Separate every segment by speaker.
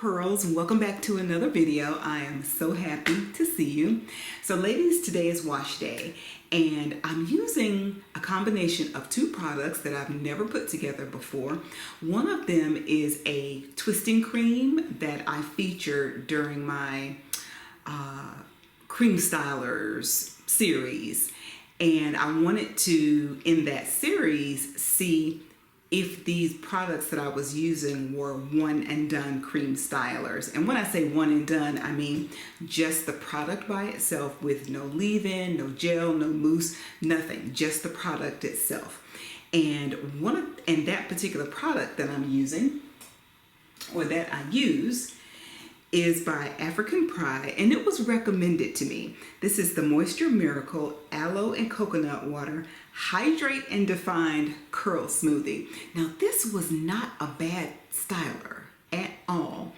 Speaker 1: pearls, and welcome back to another video. I am so happy to see you. So ladies, today is wash day and I'm using a combination of two products that I've never put together before. One of them is a twisting cream that I featured during my cream stylers series, and I wanted to, in that series, see if these products that I was using were one and done cream stylers. And when I say one and done, I mean just the product by itself with no leave-in, no gel, no mousse, nothing, just the product itself. And that particular product that I'm using, or that I use, is by African Pride, and it was recommended to me. This is the Moisture Miracle Aloe and Coconut Water Hydrate and Defined Curl Smoothie. Now, this was not a bad styler at all.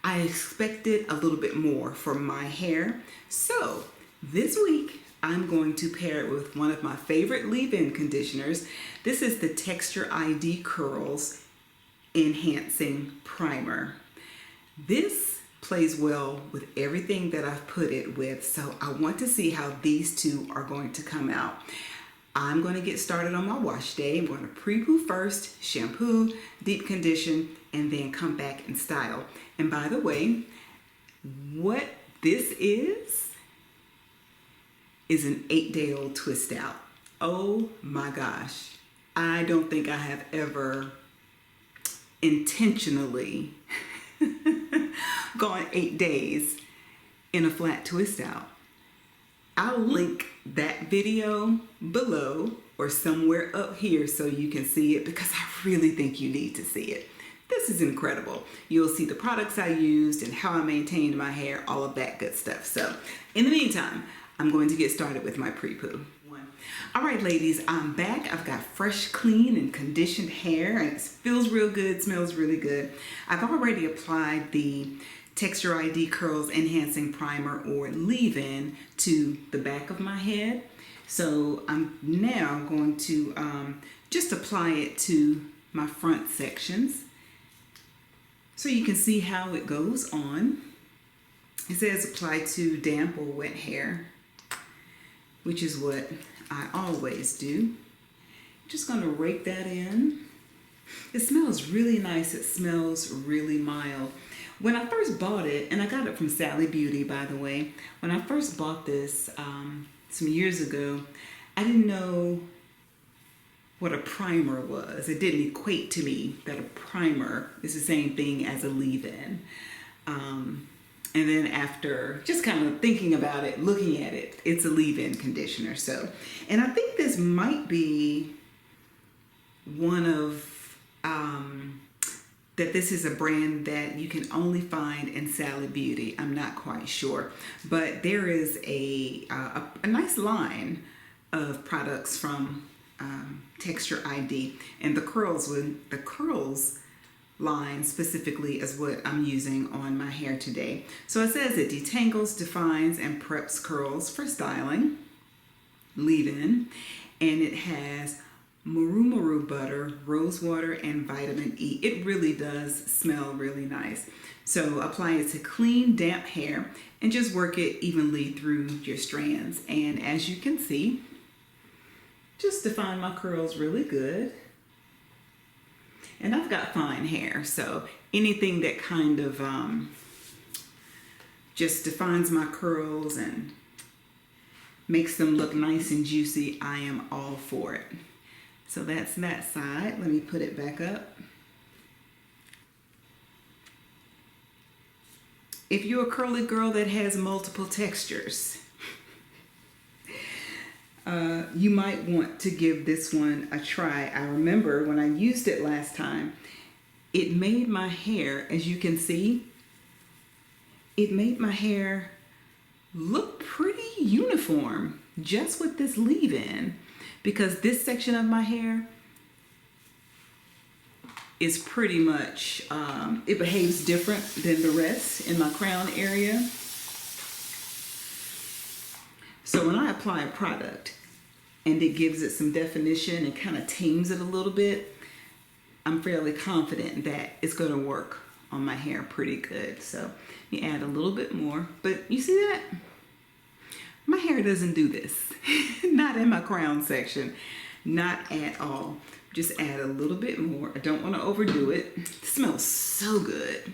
Speaker 1: I expected a little bit more for my hair. So this week, I'm going to pair it with one of my favorite leave-in conditioners. This is the Texture ID Curls Enhancing Primer. This plays well with everything that I've put it with, so I want to see how these two are going to come out. I'm going to get started on my wash day. I'm going to pre-poo first, shampoo, deep condition, and then come back and style. And by the way, what this is an 8-day-old twist out. Oh my gosh. I don't think I have ever intentionally gone 8 days in a flat twist out. I'll link that video below or somewhere up here so you can see it, because I really think you need to see it. This is incredible. You'll see the products I used and how I maintained my hair, all of that good stuff. So in the meantime, I'm going to get started with my pre-poo. All right, ladies, I'm back. I've got fresh, clean, and conditioned hair, and it feels real good, smells really good. I've already applied the Texture ID Curls Enhancing Primer, or leave-in, to the back of my head. So I'm now going to just apply it to my front sections so you can see how it goes on. It says apply to damp or wet hair, which is what I always do. Just gonna rake that in. It smells really nice. It smells really mild. When I first bought it, and I got it from Sally Beauty, by the way, when I first bought this some years ago, I didn't know what a primer was. It didn't equate to me that a primer is the same thing as a leave-in. And then after just kind of thinking about it, looking at it, it's a leave-in conditioner. So, and I think this might be one of, that this is a brand that you can only find in Sally Beauty. I'm not quite sure. But there is a nice line of products from Texture ID. And the curls line specifically is what I'm using on my hair today. So it says it detangles, defines, and preps curls for styling, leave-in, and it has maru butter, rose water, and vitamin E. It really does smell really nice. So apply it to clean, damp hair and just work it evenly through your strands. And as you can see, just define my curls really good. And I've got fine hair, so anything that kind of just defines my curls and makes them look nice and juicy, I am all for it. So that's that side. Let me put it back up. If you're a curly girl that has multiple textures, you might want to give this one a try. I remember when I used it last time, it made my hair, as you can see, it made my hair look pretty uniform just with this leave-in, because this section of my hair is pretty much, it behaves different than the rest in my crown area. So when I apply a product and it gives it some definition and kind of tames it a little bit, I'm fairly confident that it's going to work on my hair pretty good. So you add a little bit more, but you see that? My hair doesn't do this. Not in my crown section, not at all. Just add a little bit more. I don't want to overdo it. It smells so good.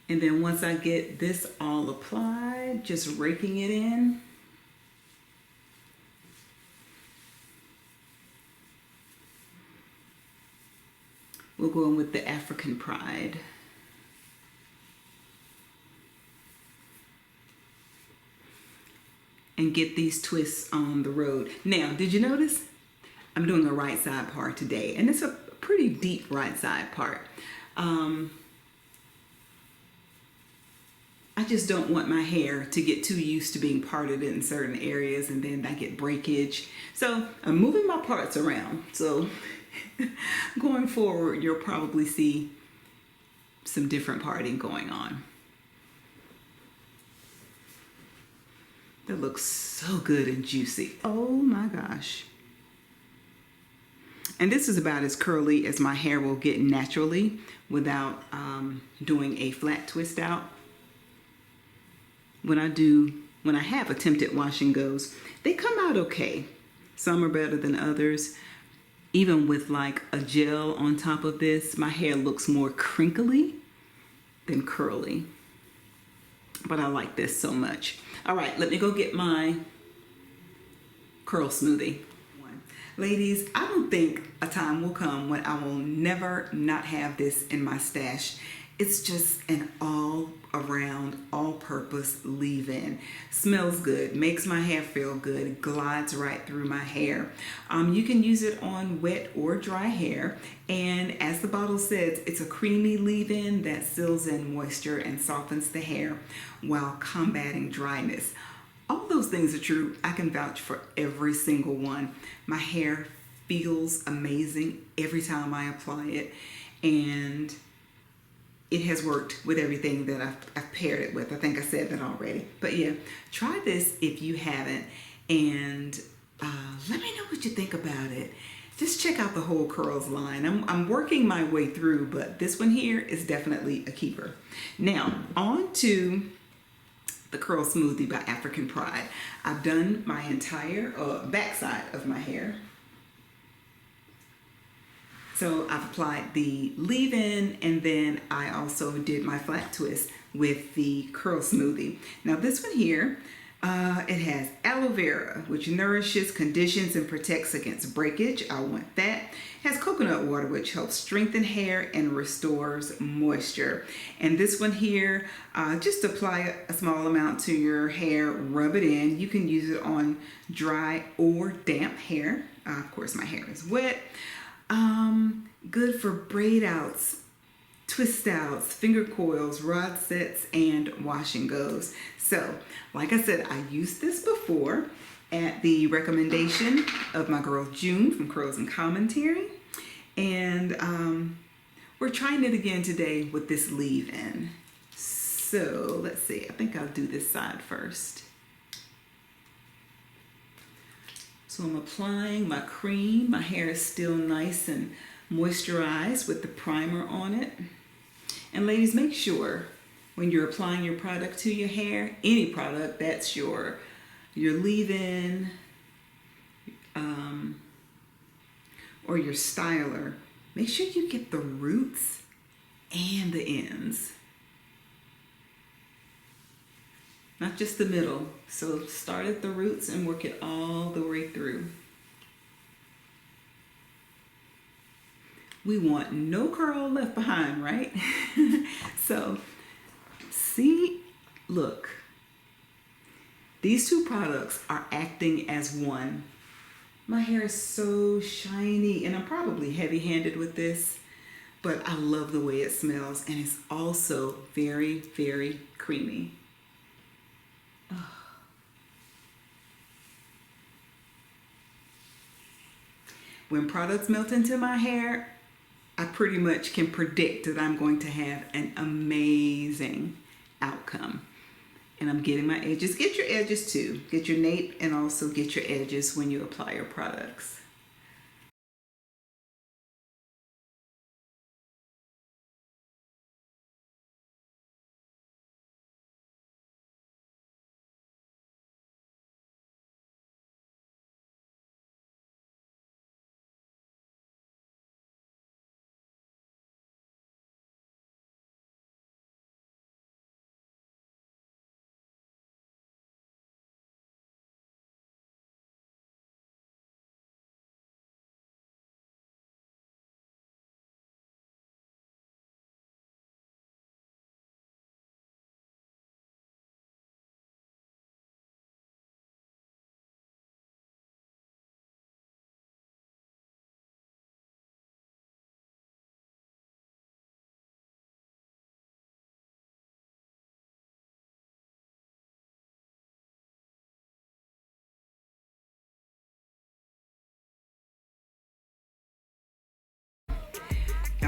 Speaker 1: And then once I get this all applied, just raking it in. We'll go in with the African Pride. And get these twists on the road. Now, did you notice? I'm doing a right side part today, and it's a pretty deep right side part. I just don't want my hair to get too used to being parted in certain areas and then I get breakage. So I'm moving my parts around. So going forward, you'll probably see some different parting going on. That looks so good and juicy. Oh my gosh. And this is about as curly as my hair will get naturally without doing a flat twist out. When I have attempted wash and goes, they come out okay. Some are better than others. Even with like a gel on top of this, my hair looks more crinkly than curly. But I like this so much. All right, let me go get my curl smoothie. Ladies, I don't think a time will come when I will never not have this in my stash. It's just an all-around, all-purpose leave-in. Smells good, makes my hair feel good, glides right through my hair. You can use it on wet or dry hair, and as the bottle says, it's a creamy leave-in that seals in moisture and softens the hair while combating dryness. All those things are true. I can vouch for every single one. My hair feels amazing every time I apply it, and it has worked with everything that I've paired it with. I think I said that already. But yeah, try this if you haven't, and let me know what you think about it. Just check out the whole curls line. I'm working my way through, but this one here is definitely a keeper. Now, on to the Curl Smoothie by African Pride. I've done my entire backside of my hair. So I've applied the leave-in, and then I also did my flat twist with the Curl Smoothie. Now this one here, it has aloe vera, which nourishes, conditions, and protects against breakage. I want that. It has coconut water, which helps strengthen hair and restores moisture. And this one here, just apply a small amount to your hair, rub it in. You can use it on dry or damp hair. Of course, my hair is wet. Good for braid outs, twist outs, finger coils, rod sets, and wash and goes. So, like I said, I used this before at the recommendation of my girl June from Curls and Commentary. And we're trying it again today with this leave-in. So, let's see. I think I'll do this side first. So I'm applying my cream. My hair is still nice and moisturized with the primer on it. And ladies, make sure when you're applying your product to your hair, any product, that's your leave-in or your styler, make sure you get the roots and the ends. Not just the middle. So start at the roots and work it all the way through. We want no curl left behind, right? So, see, look. These two products are acting as one. My hair is so shiny, and I'm probably heavy-handed with this, but I love the way it smells, and it's also very, very creamy. When products melt into my hair, I pretty much can predict that I'm going to have an amazing outcome. And I'm getting my edges. Get your edges too. Get your nape and also get your edges when you apply your products.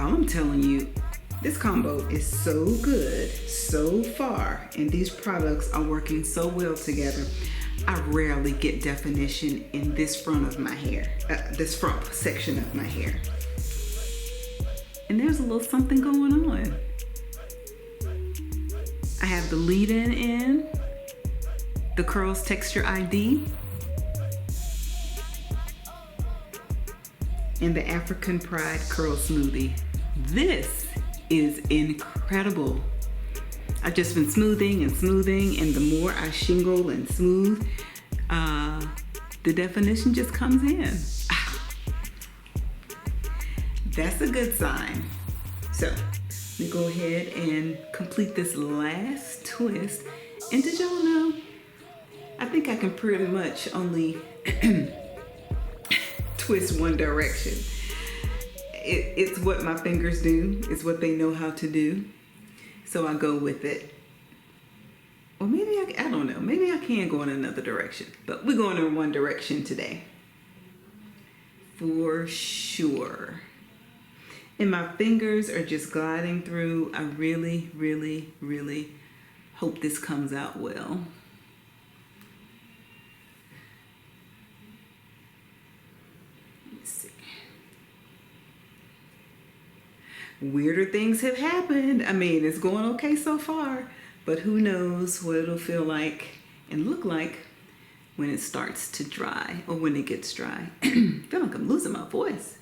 Speaker 1: Y'all, I'm telling you, this combo is so good so far, and these products are working so well together. I rarely get definition in this front of my hair, this front section of my hair. And there's a little something going on. I have the lead-in in, the Curls Texture ID, and the African Pride Curl Smoothie. This is incredible. I've just been smoothing, and the more I shingle and smooth, the definition just comes in. That's a good sign. So let me go ahead and complete this last twist. And did y'all know, I think I can pretty much only twist one direction. It's what my fingers do. It's what they know how to do. So I go with it. Or maybe I don't know. Maybe I can go in another direction. But we're going in one direction today. For sure. And my fingers are just gliding through. I really, really, really hope this comes out well. Let's see. Weirder things have happened. I mean, it's going okay so far, but who knows what it'll feel like and look like when it starts to dry, or when it gets dry. I feel like I'm losing my voice.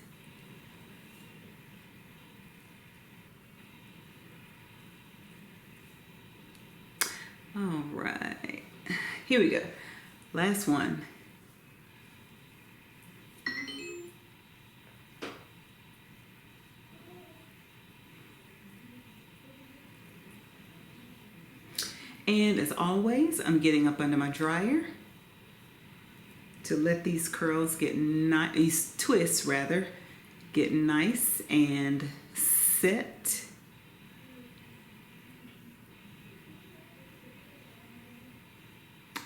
Speaker 1: All right, here we go. Last one. And as always, I'm getting up under my dryer to let these curls get nice, these twists rather, get nice and set.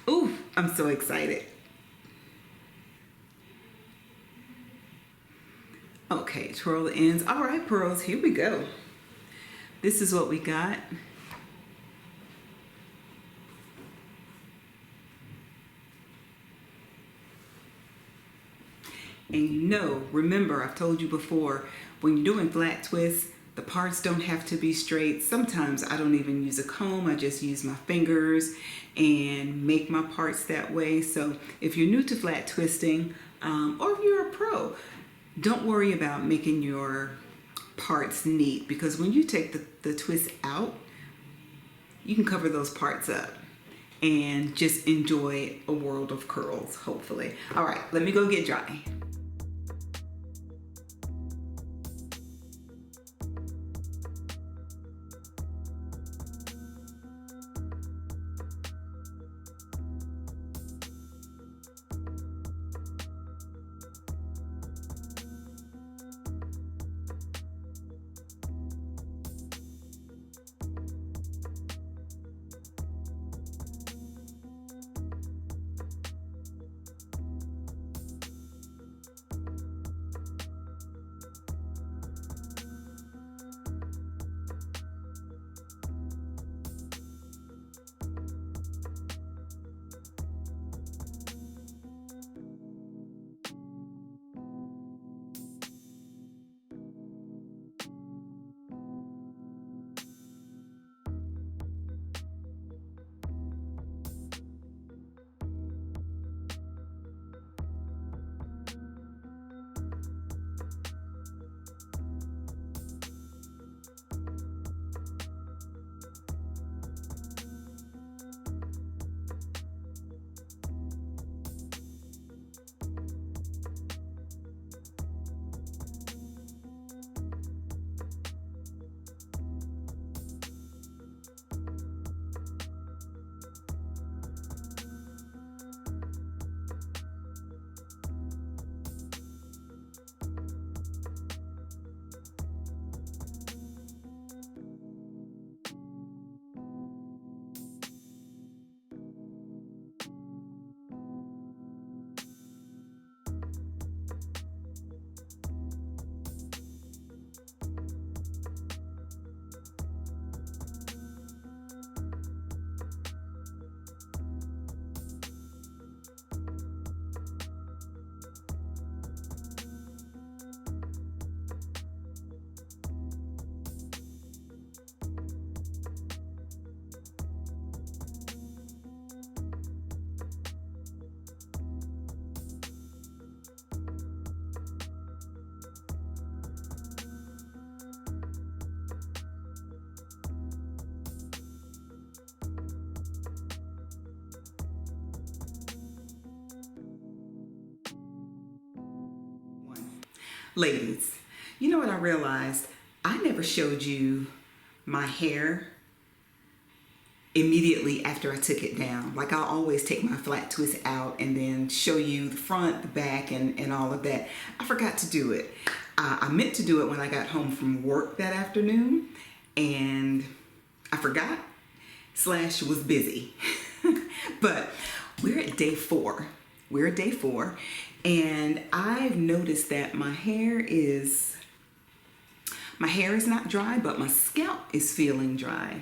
Speaker 1: Ooh, I'm so excited. Okay, twirl the ends. All right, pearls, here we go. This is what we got. And you know, remember, I've told you before, when you're doing flat twists, the parts don't have to be straight. Sometimes I don't even use a comb. I just use my fingers and make my parts that way. So if you're new to flat twisting, or if you're a pro, don't worry about making your parts neat, because when you take the twist out, you can cover those parts up and just enjoy a world of curls, hopefully. All right, let me go get dry. Ladies, you know what I realized? I never showed you my hair immediately after I took it down. Like, I'll always take my flat twist out and then show you the front, the back, and all of that. I forgot to do it. I meant to do it when I got home from work that afternoon, and I forgot / was busy. But we're at day 4. We're at day 4, and I've noticed that my hair is not dry, but my scalp is feeling dry.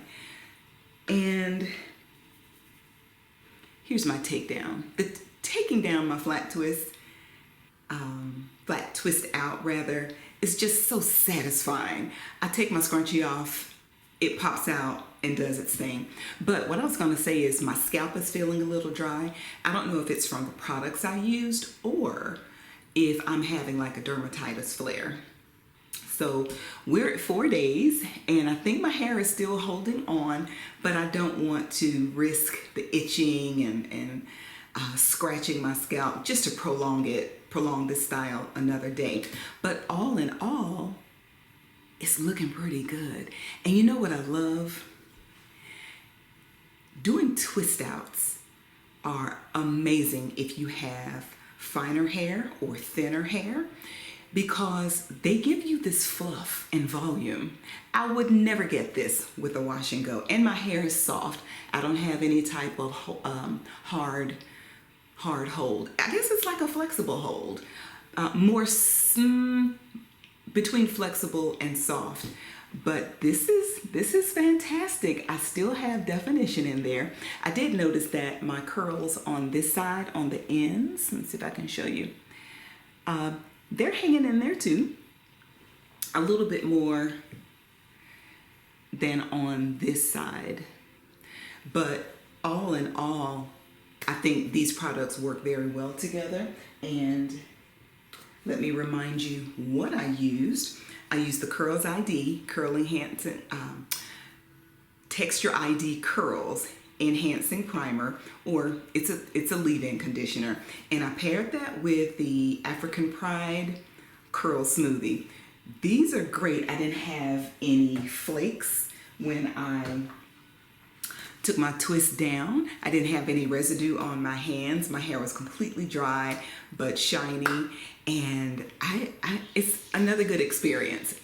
Speaker 1: And here's my takedown. The taking down my flat twist out rather, is just so satisfying. I take my scrunchie off, it pops out and does its thing. But what I was gonna say is my scalp is feeling a little dry. I don't know if it's from the products I used or if I'm having like a dermatitis flare. So we're at 4 days, and I think my hair is still holding on, but I don't want to risk the itching and scratching my scalp just to prolong this style another day. But all in all, it's looking pretty good. And you know what I love? Doing twist outs are amazing if you have finer hair or thinner hair, because they give you this fluff and volume. I would never get this with a wash and go. And my hair is soft. I don't have any type of hard hold. I guess it's like a flexible hold. Between flexible and soft. But this is fantastic. I still have definition in there. I did notice that my curls on this side, on the ends, let me see if I can show you. They're hanging in there too, a little bit more than on this side. But all in all, I think these products work very well together. And let me remind you what I used. I used the Curls ID, Texture ID Curls Enhancing Primer, or it's a leave-in conditioner, and I paired that with the African Pride Curl Smoothie. These are great. I didn't have any flakes when I took my twist down. I didn't have any residue on my hands. My hair was completely dry but shiny, and it's another good experience.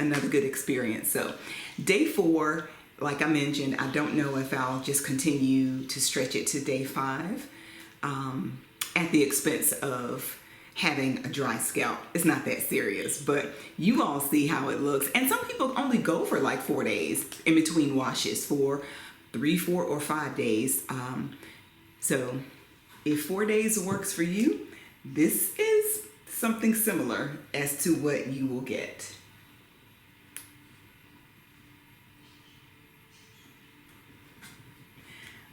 Speaker 1: So day 4, like I mentioned, I don't know if I'll just continue to stretch it to day 5 at the expense of having a dry scalp. It's not that serious, but you all see how it looks. And some people only go for like 4 days in between washes, 3, 4, or 5 days. So if 4 days works for you, this is something similar as to what you will get.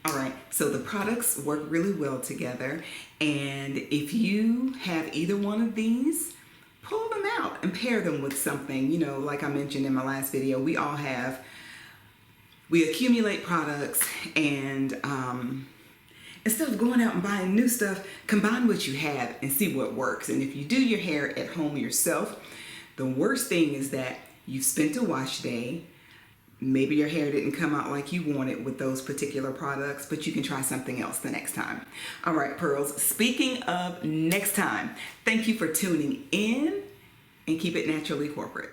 Speaker 1: All right, so the products work really well together, and if you have either one of these, pull them out and pair them with something. You know, like I mentioned in my last video, we accumulate products, and instead of going out and buying new stuff, combine what you have and see what works. And if you do your hair at home yourself, the worst thing is that you've spent a wash day. Maybe your hair didn't come out like you wanted with those particular products, but you can try something else the next time. All right, Pearls, speaking of next time, thank you for tuning in, and keep it naturally corporate.